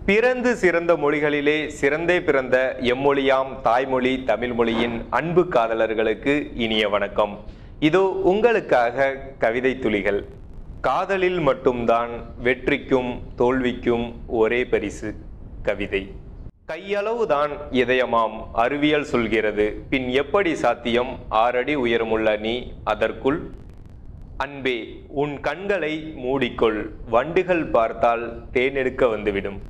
பிறந்து சிறந்த மொழிகளிலே சிறந்தே பிறந்த எம்மொழியாம் தாய்மொழி தமிழ் மொழியின் அன்பு காதலர்களுக்கு இனிய வணக்கம். இதோ உங்களுக்காக கவிதை துளிகள். காதலில் மட்டும்தான் வெற்றிக்கும் தோல்விக்கும் ஒரே பரிசு கவிதை. கையளவுதான் இதயமாம் அறிவியல் சொல்கிறது, பின் எப்படி சாத்தியம் 6 அடி உயரமுள்ள நீ அதற்குள்? அன்பே, உன் கண்களை மூடிக்கொள், வண்டுகள் பார்த்தால் தேனெடுக்க வந்துவிடும்.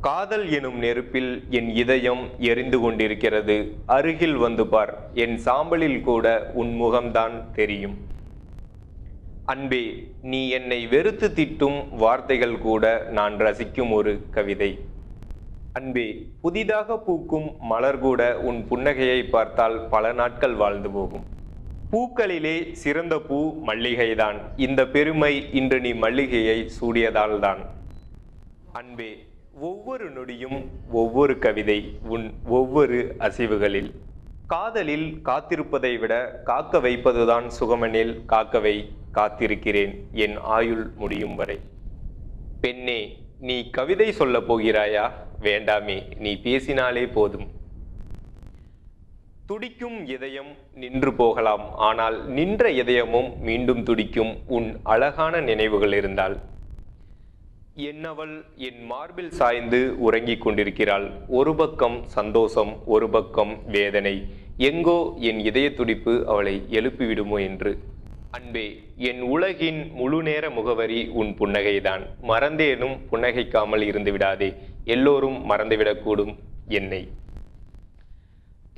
காதல் எனும் நெருப்பில் என் இதயம் எரிந்து கொண்டிருக்கிறது, அருகில் வந்து பார், என் சாம்பலில் கூட உன் முகம்தான் தெரியும். அன்பே, நீ என்னை வெறுத்து திட்டும் வார்த்தைகள் கூட நான் ரசிக்கும் ஒரு கவிதை. அன்பே, புதிதாக பூக்கும் மலர் கூட உன் புன்னகையை பார்த்தால் பல நாட்கள் வாழ்ந்து போகும். பூக்களிலே சிறந்த பூ மல்லிகைதான், இந்த பெருமை இன்று நீ மல்லிகையை சூடியதால்தான். அன்பே, ஒவ்வொரு நொடியும் ஒவ்வொரு கவிதை உன் ஒவ்வொரு அசைவுகளில். காதலில் காத்திருப்பதை விட காக்க வைப்பதுதான் சுகமெனில் காக்கவை காத்திருக்கிறேன் என் ஆயுள் முடியும் வரை. பெண்ணே, நீ கவிதை சொல்ல போகிறாயா? வேண்டாமே, நீ பேசினாலே போதும். துடிக்கும் இதயம் நின்று போகலாம், ஆனால் நின்ற இதயமும் மீண்டும் துடிக்கும் உன் அழகான நினைவுகள் இருந்தால். என்னவள் என் மார்பில் சாய்ந்து உறங்கிக் கொண்டிருக்கிறாள். ஒரு பக்கம் சந்தோஷம், ஒரு பக்கம் வேதனை. எங்கோ என் இதய துடிப்பு அவளை எழுப்பிவிடுமோ என்று. அன்பே, என் உலகின் முழு நேர முகவரி உன் புன்னகைதான். மறந்தேனும் புன்னகைக்காமல் இருந்து விடாதே, எல்லோரும் மறந்துவிடக்கூடும் என்னை.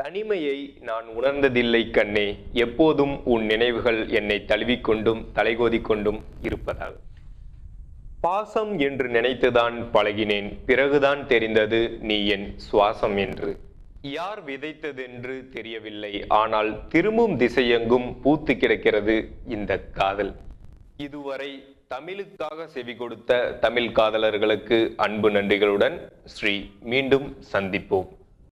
தனிமையை நான் உணர்ந்ததில்லை கண்ணே, எப்போதும் உன் நினைவுகள் என்னை தழுவிக்கொண்டும் தலைகோதிக்கொண்டும் இருப்பதால். பாசம் என்று நினைத்துதான் பழகினேன், பிறகுதான் தெரிந்தது நீ என் சுவாசம் என்று. யார் விதைத்ததென்று தெரியவில்லை, ஆனால் திரும்பும் திசையெங்கும் பூத்து கிடக்கிறது இந்த காதல். இதுவரை தமிழுக்காக செவி கொடுத்த தமிழ் காதலர்களுக்கு அன்பு நன்றிகளுடன் ஸ்ரீ. மீண்டும் சந்திப்போம்.